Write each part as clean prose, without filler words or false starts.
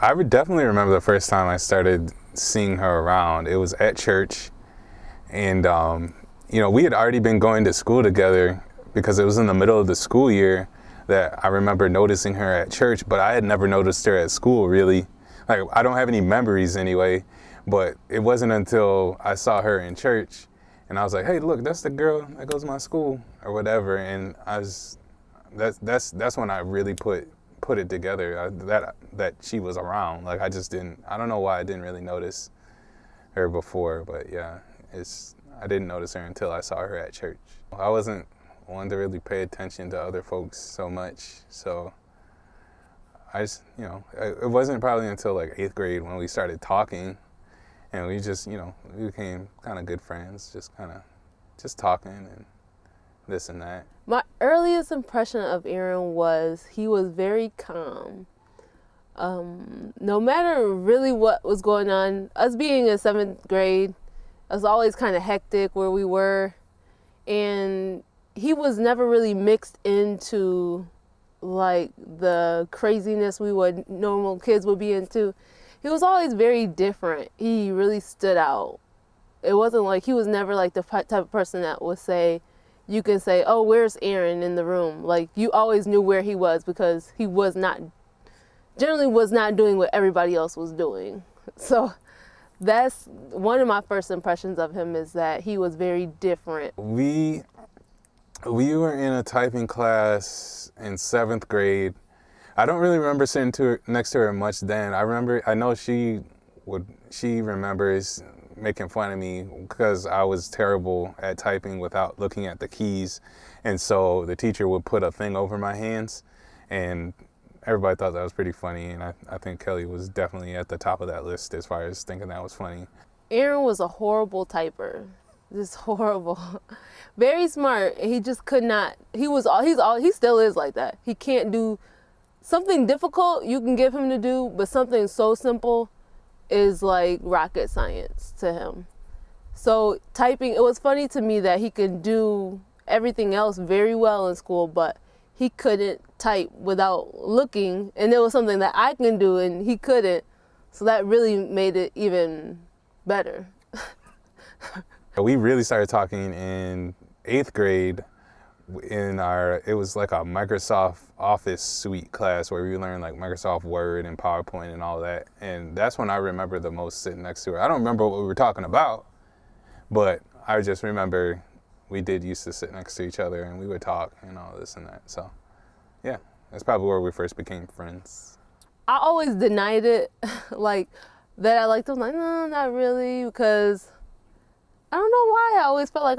I would definitely remember the first time I started seeing her around. It was at church, and we had already been going to school together because it was in the middle of the school year that I remember noticing her at church, but I had never noticed her at school really. Like, I don't have any memories anyway, but it wasn't until I saw her in church and I was like, hey, look, that's the girl that goes to my school or whatever. And that's when I really put it together, that she was around. Like, I don't know why I didn't really notice her before, but yeah, I didn't notice her until I saw her at church. I wasn't one to really pay attention to other folks so much, so I just, it wasn't probably until like 8th grade when we started talking, and we just, we became kind of good friends, just talking and this and that. My earliest impression of Aaron was he was very calm. No matter really what was going on, us being in 7th grade, it was always kind of hectic where we were, and he was never really mixed into like the craziness normal kids would be into. He was always very different. He really stood out. It wasn't like, he was never like the type of person that would say, you can say, oh, where's Aaron in the room? Like, you always knew where he was because he generally was not doing what everybody else was doing. So that's one of my first impressions of him, is that he was very different. We were in a typing class in 7th grade. I don't really remember sitting next to her much then. I know she remembers making fun of me because I was terrible at typing without looking at the keys. And so the teacher would put a thing over my hands, and everybody thought that was pretty funny. And I think Kelly was definitely at the top of that list as far as thinking that was funny. Aaron was a horrible typer. Just horrible. Very smart. He just could not. He still is like that. He can't do something difficult. You can give him to do, but something so simple is like rocket science to him. So typing, it was funny to me that he could do everything else very well in school, but he couldn't type without looking, and it was something that I can do and he couldn't. So that really made it even better. We really started talking in 8th grade it was like a Microsoft Office suite class where we learned like Microsoft Word and PowerPoint and all that. And that's when I remember the most sitting next to her. I don't remember what we were talking about, but I just remember we used to sit next to each other and we would talk and all this and that. So yeah, that's probably where we first became friends. I always denied it, like that I liked him. Like, no, not really, because I don't know why. I always felt like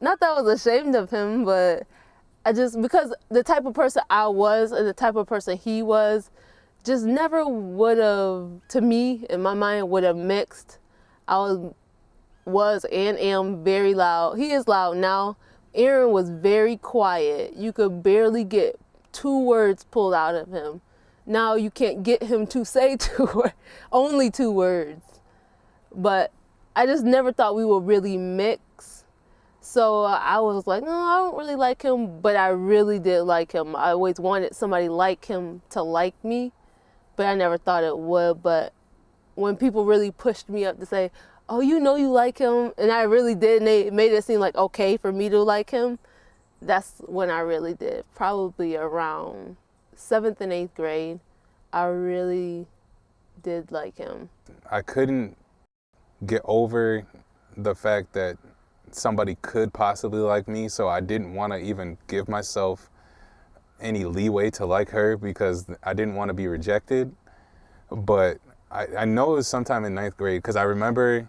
not that I was ashamed of him, but because the type of person I was and the type of person he was just never would have, to me, in my mind, would have mixed. I was and am very loud. He is loud now. Aaron was very quiet. You could barely get 2 words pulled out of him. Now you can't get him to say only 2 words. But I just never thought we would really mix. So I was like, no, I don't really like him, but I really did like him. I always wanted somebody like him to like me, but I never thought it would. But when people really pushed me up to say, oh, you like him, and I really did, and they made it seem like okay for me to like him, that's when I really did. Probably around 7th and 8th grade, I really did like him. I couldn't get over the fact that somebody could possibly like me, so I didn't want to even give myself any leeway to like her because I didn't want to be rejected. But I know it was sometime in 9th grade because I remember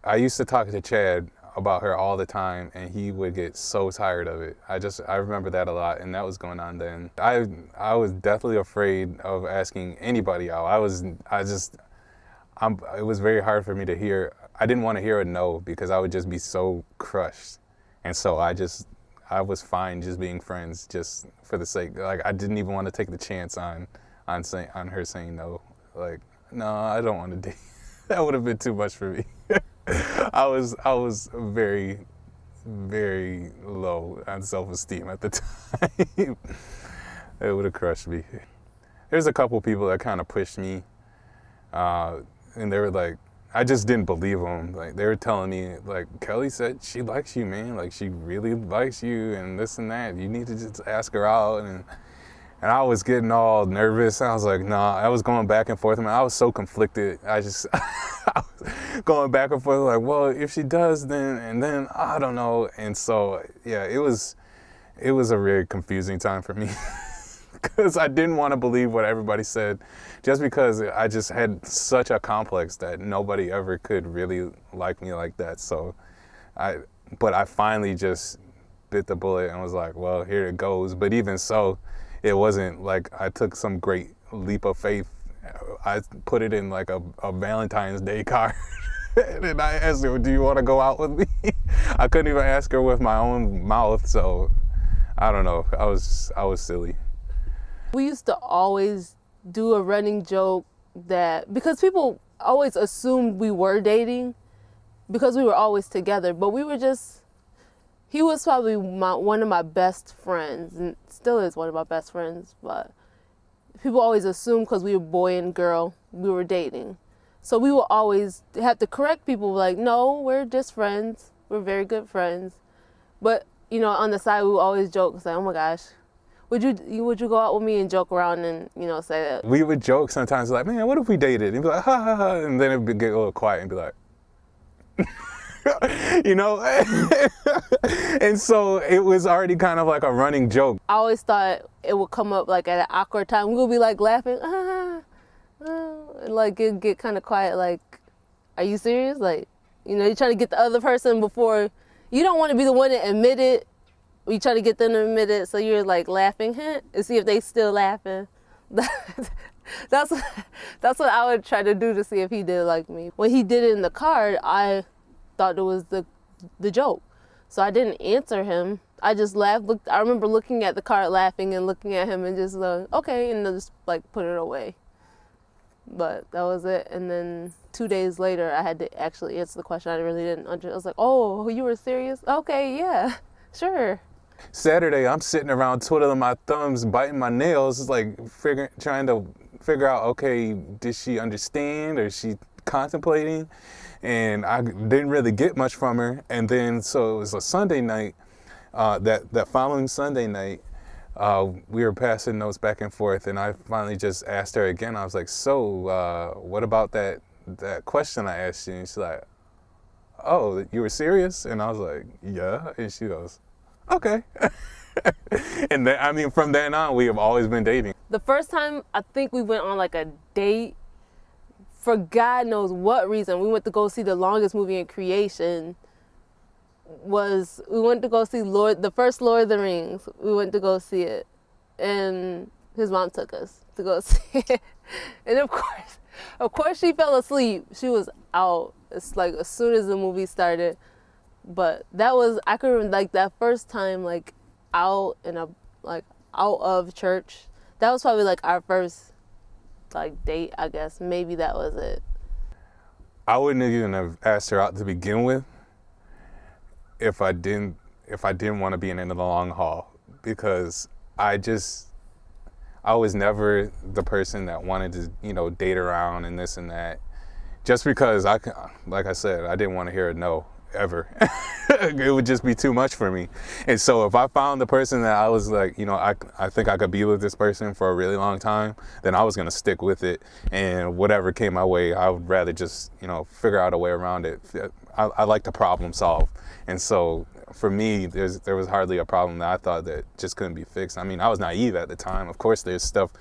I used to talk to Chad about her all the time, and he would get so tired of it. I remember that a lot, and that was going on then. I was definitely afraid of asking anybody out. It was very hard for me to hear. I didn't want to hear a no because I would just be so crushed. And so I was fine just being friends just for the sake, like I didn't even want to take the chance on her saying no. Like, no, I don't want to date. That would have been too much for me. I was very, very low on self-esteem at the time. It would have crushed me. there's a couple people that kind of pushed me, and they were like, I just didn't believe them. Like, they were telling me, like, Kelly said she likes you, man. Like, she really likes you and this and that. You need to just ask her out. And I was getting all nervous. I was like, nah, I was going back and forth. I mean, I was so conflicted. I was going back and forth like, well, if she does, then I don't know. And so, yeah, it was a really confusing time for me. Because I didn't want to believe what everybody said, just because I just had such a complex that nobody ever could really like me like that. So but I finally just bit the bullet and was like, well, here it goes. But even so, it wasn't like I took some great leap of faith. I put it in like a Valentine's Day card. And I asked her, do you want to go out with me? I couldn't even ask her with my own mouth. So I don't know. I was silly. We used to always do a running joke that, because people always assumed we were dating because we were always together, but we were just, he was probably one of my best friends, and still is one of my best friends, but people always assumed because we were boy and girl, we were dating. So we will always have to correct people like, no, we're just friends. We're very good friends. But, you know, on the side, we would always joke, say, oh my gosh, would you go out with me and joke around and, you know, say that? We would joke sometimes like, man, what if we dated? And be like, ha ha ha. And then it would get a little quiet and be like, you know? And so it was already kind of like a running joke. I always thought it would come up like at an awkward time. We would be like laughing, and like it get kind of quiet. Like, are you serious? Like, you know, you're trying to get the other person before, you don't want to be the one to admit it. You try to get them to admit it, so you're like laughing and see if they still laughing. That's what I would try to do to see if he did like me. When he did it in the card, I thought it was the joke, so I didn't answer him. I just laughed. I remember looking at the card, laughing, and looking at him, and just like, okay, and then just like put it away. But that was it. And then 2 days later, I had to actually answer the question. I really didn't understand. I was like, oh, you were serious? Okay, yeah, sure. Saturday, I'm sitting around twiddling my thumbs, biting my nails, like trying to figure out, okay, did she understand or is she contemplating? And I didn't really get much from her. And then, so it was a Sunday night, that following Sunday night, we were passing notes back and forth, and I finally just asked her again. I was like, so what about that question I asked you? And she's like, oh, you were serious? And I was like, yeah. And she goes, okay. And then, I mean, from then on, we have always been dating. The first time I think we went on like a date, for God knows what reason, we went to go see the longest movie in creation. We went to go see the first Lord of the Rings. We went to go see it, and his mom took us to go see it. And of course, she fell asleep. She was out. It's like as soon as the movie started. But I could remember like that first time, like out of church. That was probably like our first like date, I guess. Maybe that was it. I wouldn't even have asked her out to begin with if I didn't want to be in the long haul, because I was never the person that wanted to, you know, date around and this and that, just because like I said, I didn't want to hear a no ever. It would just be too much for me. And so if I found the person that I was like, you know, I think I could be with this person for a really long time, then I was going to stick with it. And whatever came my way, I would rather just, you know, figure out a way around it. I like to problem solve. And so for me, there was hardly a problem that I thought that just couldn't be fixed. I mean, I was naive at the time. Of course, there's stuff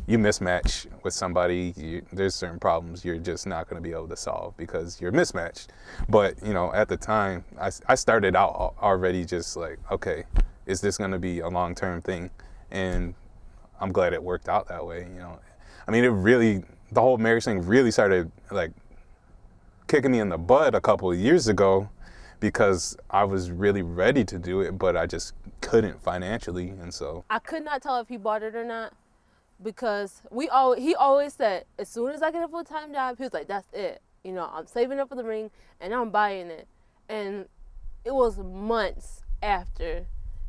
you mismatch with somebody. There's certain problems you're just not going to be able to solve because you're mismatched. But, you know, at the time, I started out already just like, okay, is this going to be a long-term thing? And I'm glad it worked out that way, you know. I mean, the whole marriage thing really started like kicking me in the butt a couple of years ago, because I was really ready to do it, but I just couldn't financially. And so I could not tell if he bought it or not, because he always said, as soon as I get a full-time job, he was like, that's it. You know, I'm saving up for the ring and I'm buying it. And it was months after.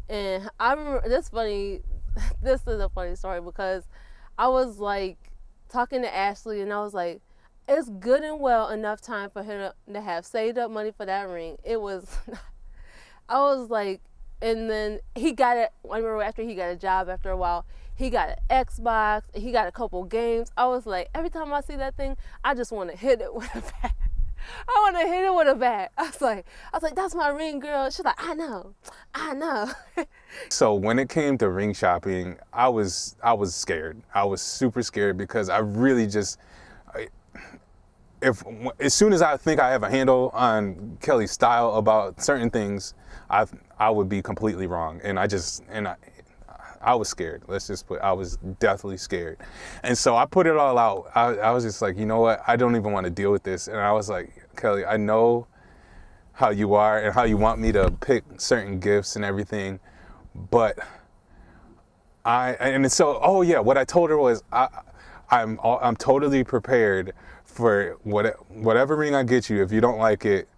And I remember, this is a funny story, because I was like talking to Ashley, and I was like, it's good and well enough time for him to have saved up money for that ring. It was, I was like, and then he got it. I remember after he got a job, after a while, he got an Xbox. He got a couple games. I was like, every time I see that thing, I just want to hit it with a bat. I want to hit it with a bat. I was like, that's my ring, girl. She's like, I know. So when it came to ring shopping, I was scared. I was super scared because I really just, as soon as I think I have a handle on Kelly's style about certain things, I would be completely wrong. And I was scared. I was deathly scared. And so I put it all out. I was just like, you know what? I don't even want to deal with this. And I was like, Kelly, I know how you are and how you want me to pick certain gifts and everything. But what I told her was, I'm totally prepared for whatever ring I get you. If you don't like it,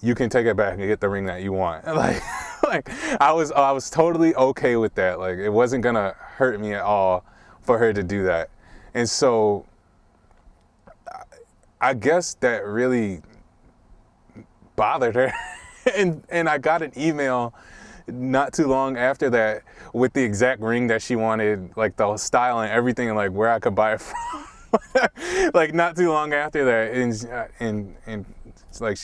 you can take it back and get the ring that you want. Like I was totally okay with that. Like it wasn't gonna hurt me at all for her to do that. And so I guess that really bothered her. and I got an email not too long after that with the exact ring that she wanted, like the style and everything, and like where I could buy it from. Like not too long after that, and it's like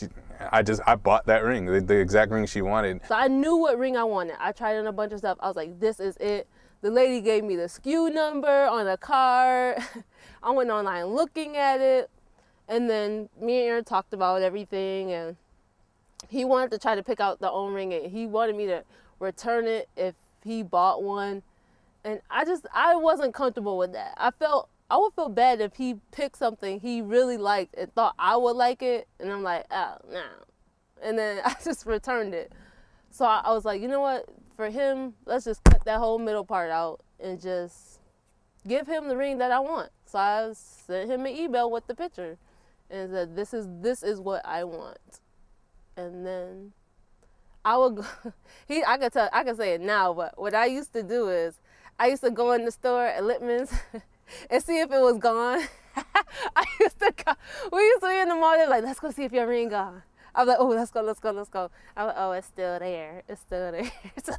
I bought that ring, the exact ring she wanted. So I knew what ring I wanted. I tried on a bunch of stuff. I was like, this is it. The lady gave me the SKU number on a card. I went online looking at it, and then me and Aaron talked about everything, and he wanted to try to pick out the own ring, and he wanted me to return it if he bought one. And I wasn't comfortable with that. I would feel bad if he picked something he really liked and thought I would like it, and I'm like, oh, no. And then I just returned it. So I was like, you know what? For him, let's just cut that whole middle part out and just give him the ring that I want. So I sent him an email with the picture and said, this is what I want. And then I would go, I can say it now, but what I used to do is I used to go in the store at Littman's and see if it was gone. We used to be in the mall, they're like, let's go see if your ring gone. I was like, oh, let's go. I was like, oh, it's still there. So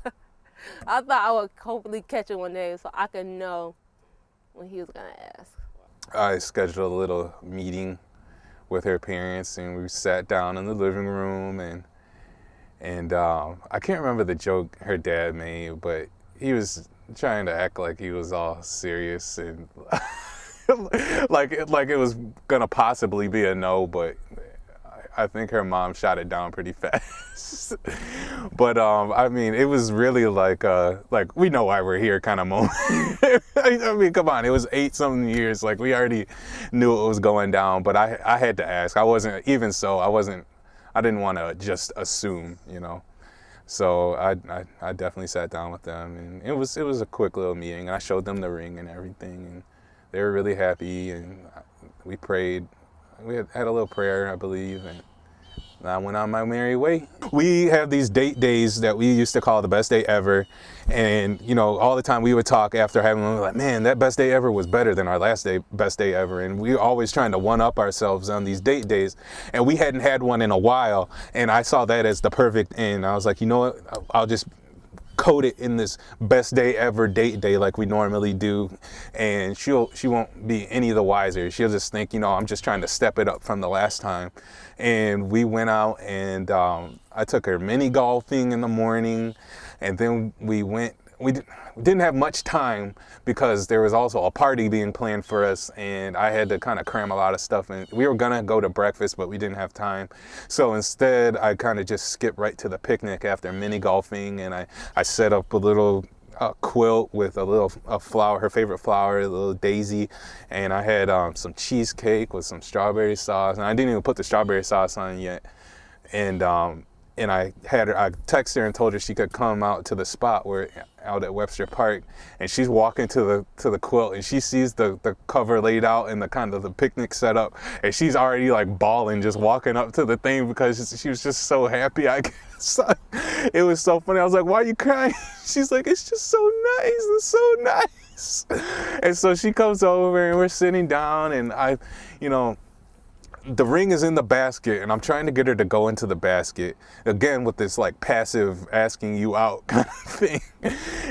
I thought I would hopefully catch it one day so I could know when he was going to ask. I scheduled a little meeting with her parents, and we sat down in the living room, and I can't remember the joke her dad made, but he was trying to act like he was all serious and like it was gonna possibly be a no, but I think her mom shot it down pretty fast. But I mean, it was really like we know why we're here kind of moment. I mean, come on, it was 8-something years. Like we already knew it was going down, but I had to ask. I didn't want to just assume, you know. So I definitely sat down with them, and it was a quick little meeting. I showed them the ring and everything, and they were really happy, and we prayed. We had a little prayer, I believe, and I went on my merry way. We have these date days that we used to call the best day ever, and you know, all the time we would talk after having them, like, man, that best day ever was better than our last day, best day ever, and we were always trying to one-up ourselves on these date days, and we hadn't had one in a while, and I saw that as the perfect end. I was like, you know what, I'll just code it in this best day ever date day like we normally do, and she won't be any the wiser. She'll just think, you know, I'm just trying to step it up from the last time. And we went out, and I took her mini golfing in the morning, and then we didn't have much time because there was also a party being planned for us, and I had to kind of cram a lot of stuff in. We were gonna go to breakfast, but we didn't have time. So instead, I kind of just skipped right to the picnic after mini golfing, and I set up a little quilt with a flower, her favorite flower, a little daisy, and I had some cheesecake with some strawberry sauce, and I didn't even put the strawberry sauce on yet. And and I texted her and told her she could come out to the spot out at Webster Park, and she's walking to the quilt, and she sees the cover laid out and the kind of the picnic set up, and she's already like bawling just walking up to the thing because she was just so happy. I guess it was so funny. I was like, "Why are you crying?" She's like, "It's just so nice. It's so nice." And so she comes over and we're sitting down, and the ring is in the basket, and I'm trying to get her to go into the basket again with this like passive asking you out kind of thing,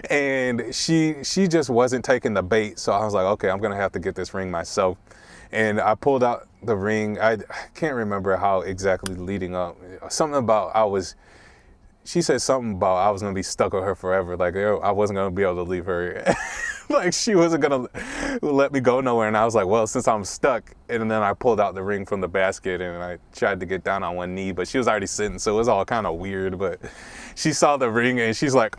and she just wasn't taking the bait. So I was like, okay, I'm gonna have to get this ring myself, and I pulled out the ring. I can't remember how exactly leading up. Something about she said something about I was gonna be stuck with her forever, like I wasn't gonna be able to leave her. Like she wasn't gonna let me go nowhere, and I was like, well, since I'm stuck, and then I pulled out the ring from the basket and I tried to get down on one knee, but she was already sitting, so it was all kind of weird. But she saw the ring and she's like,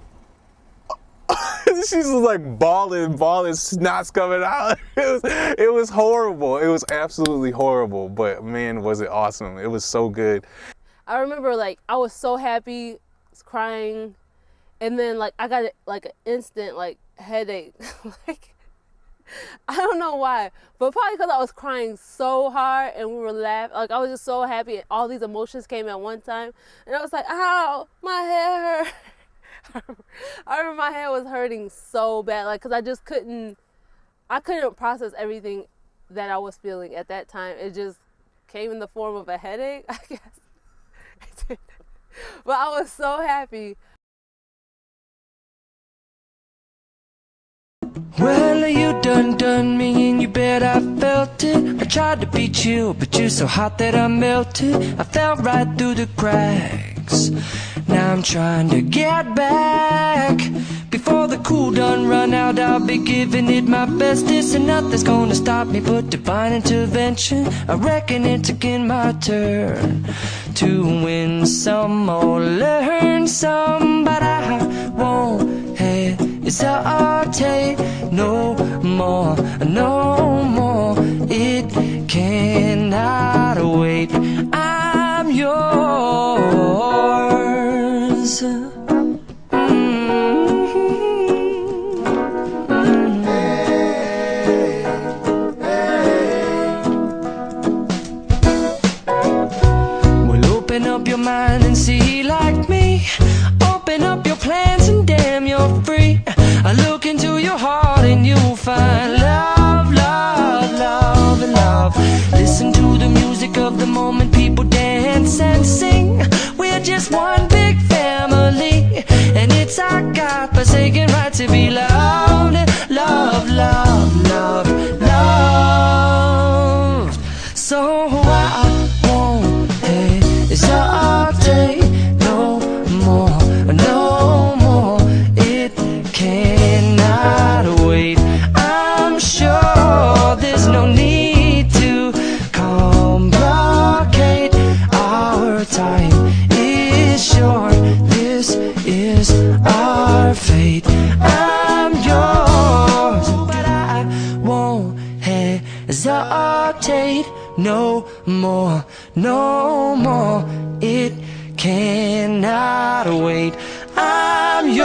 she's like bawling, snot's coming out. It was horrible. It was absolutely horrible, but man, was it awesome. It was so good. I remember like I was so happy, crying, and then like I got like an instant like headache. Like I don't know why, but probably because I was crying so hard and we were laughing. Like I was just so happy and all these emotions came at one time, and I was like, ow, my head hurt. I remember my head was hurting so bad, like because I couldn't process everything that I was feeling at that time. It just came in the form of a headache, I guess. But I was so happy. Well, you done me, and you bet I felt it. I tried to beat you, but you're so hot that I melted. I fell right through the cracks. Now I'm trying to get back. Before the cool done run out, I'll be giving it my bestest, and nothing's gonna stop me but divine intervention. I reckon it's again my turn to win some or learn some, but I won't hesitate no more, no more. It cannot wait. I'm yours. Well, open up your mind and see like me. Open up your plans and damn, you're free. I look into your heart and you'll find love, love, love, and love. Listen to the music of the moment, people dance and sing. We're just one big family, and it's our God-forsaken right to be loved. Love, love, love, love. So I won't hesitate no more, no more. It cannot wait. I'm sure there's no need to complicate. Our time is short. This is our fate. I'm yours, but I won't hesitate no more, no more. It cannot wait. I'm yours.